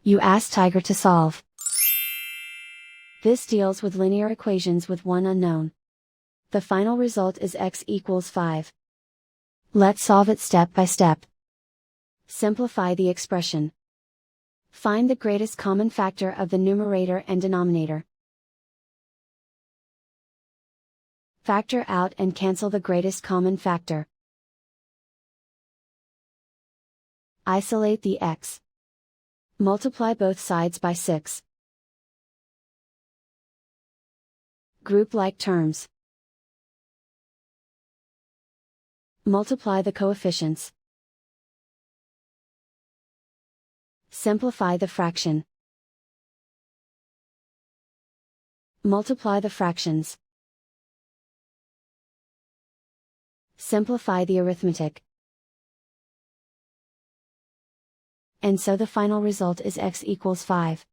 You ask Tiger to solve. This deals with linear equations with one unknown. The final result is x equals 5. Let's solve it step by step. Simplify the expression. Find the greatest common factor of the numerator and denominator. Factor out and cancel the greatest common factor. Isolate the x. Multiply both sides by 6. Group like terms. Multiply the coefficients. Simplify the fraction. Multiply the fractions. Simplify the arithmetic. And so the final result is x equals 5.